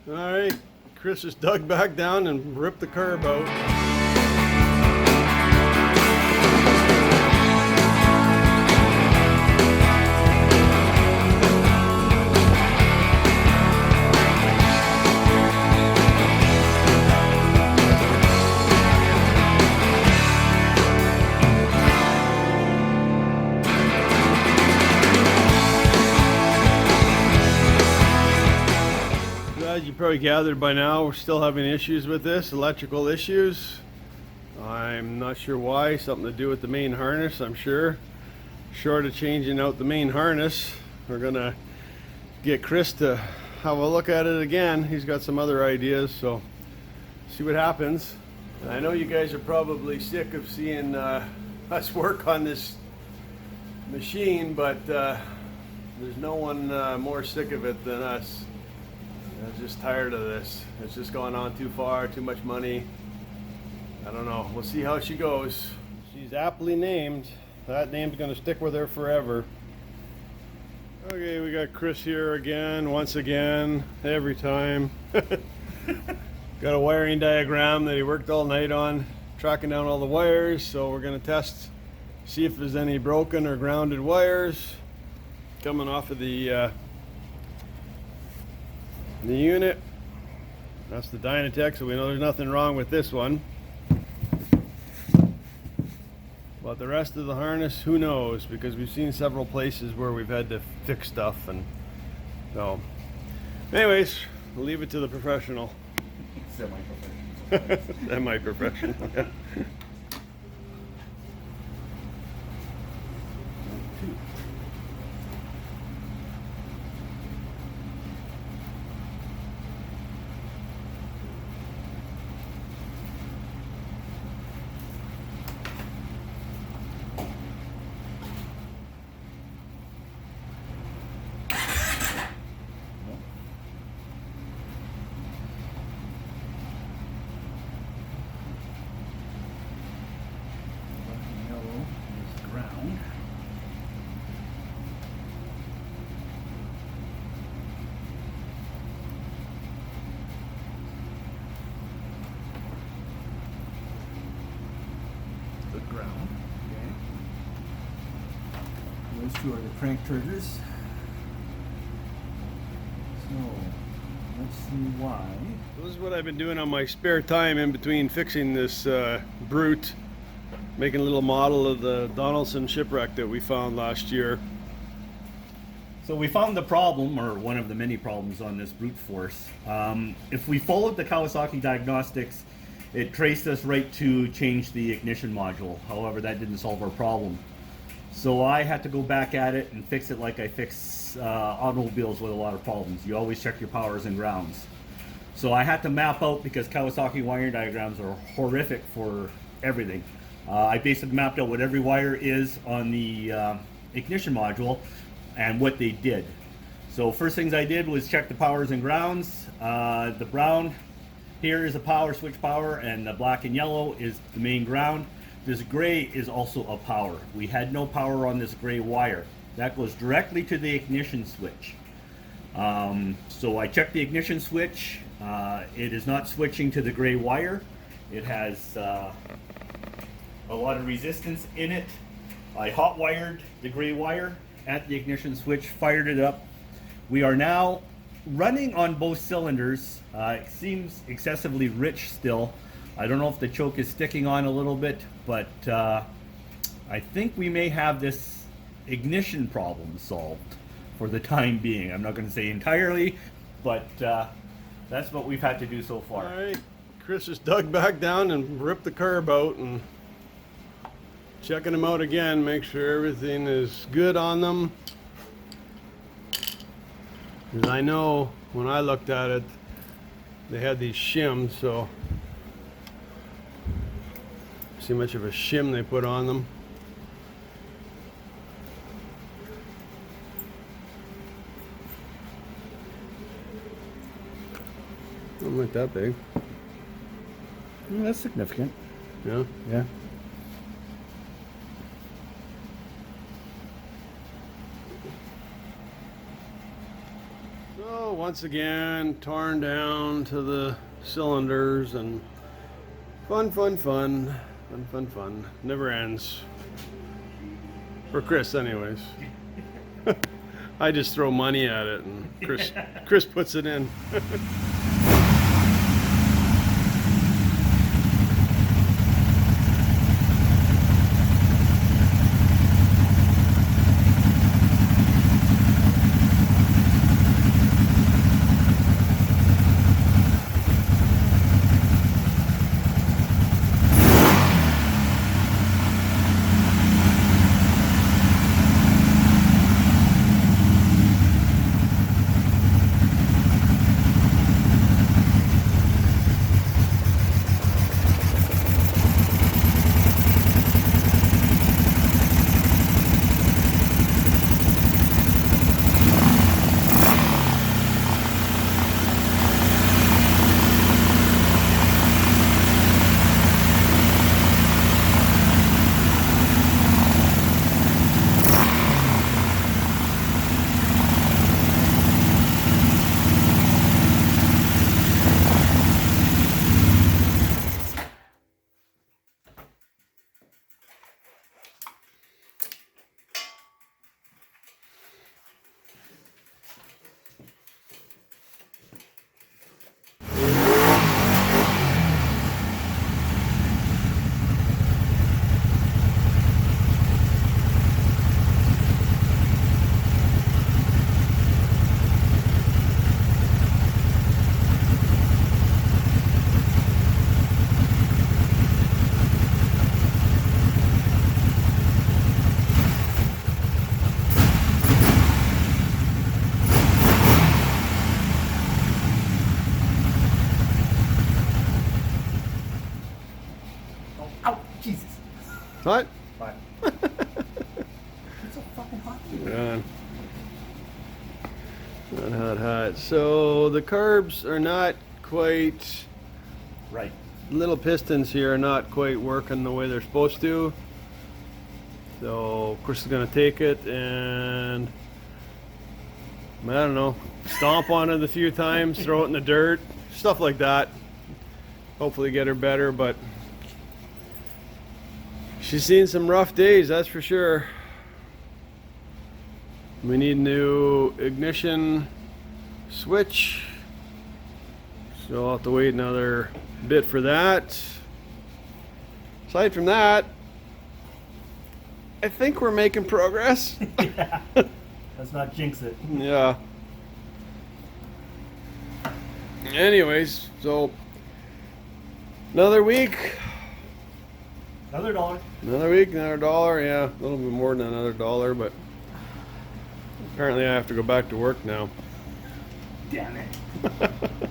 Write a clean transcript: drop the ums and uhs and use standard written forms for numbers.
All right, Chris has dug back down and ripped the curb out. As you probably gathered by now, we're still having issues with this, electrical issues. I'm not sure why, something to do with the main harness, I'm sure. Short of changing out the main harness, we're gonna get Chris to have a look at it again. He's got some other ideas, so see what happens. And I know you guys are probably sick of seeing us work on this machine, but there's no one more sick of it than us. I'm just tired of this. It's just gone on too far, too much money. I don't know. We'll see how she goes. She's aptly named. That name's gonna stick with her forever. Okay, we got Chris here again, once again, every time. Got a wiring diagram that he worked all night on, tracking down all the wires. So we're gonna test, see if there's any broken or grounded wires coming off of the unit. That's the Dynatec, so we know there's nothing wrong with this one. But the rest of the harness, who knows, because we've seen several places where we've had to fix stuff, and so anyways, we'll leave it to the professional. Semi-professional. Semi-professional. Yeah. Yellow is ground. Good ground. Okay. Those two are the crank triggers. So let's see why. This is what I've been doing on my spare time in between fixing this brute, making a little model of the Donaldson shipwreck that we found last year. So we found the problem, or one of the many problems on this brute force. If we followed the Kawasaki diagnostics, it traced us right to change the ignition module. However, that didn't solve our problem. So I had to go back at it and fix it like I fix automobiles with a lot of problems. You always check your powers and grounds. So I had to map out, because Kawasaki wiring diagrams are horrific for everything. I basically mapped out what every wire is on the ignition module and what they did. So first things I did was check the powers and grounds. The brown here is a power, switch power, and the black and yellow is the main ground. This gray is also a power. We had no power on this gray wire. That goes directly to the ignition switch. So I checked the ignition switch. It is not switching to the gray wire. It has a lot of resistance in it. I hot wired the gray wire at the ignition switch, fired it up. We are now running on both cylinders. It seems excessively rich still. I don't know if the choke is sticking on a little bit, but I think we may have this ignition problem solved for the time being. I'm not going to say entirely, but that's what we've had to do so far. All right, Chris has dug back down and ripped the curb out, and checking them out again, make sure everything is good on them. Because I know when I looked at it, they had these shims, so see how much of a shim they put on them. Not like that big. That's significant. Yeah. Yeah. So once again torn down to the cylinders, and fun. Never ends. For Chris, anyways. I just throw money at it, and Chris puts it in. Ow, Jesus. What? Bye. It's so fucking hot. Hot. So the carbs are not quite, Right. little pistons here are not quite working the way they're supposed to. So Chris is gonna take it and, I don't know, stomp on it a few times, throw it in the dirt, stuff like that. Hopefully get her better, but she's seen some rough days, that's for sure. We need a new ignition switch, so I'll have to wait another bit for that. Aside from that, I think we're making progress. Yeah. Let's not jinx it. Yeah. Anyways, so another week. Another $1. Another week, another $1. Yeah, a little bit more than another $1, but apparently I have to go back to work now. Damn it.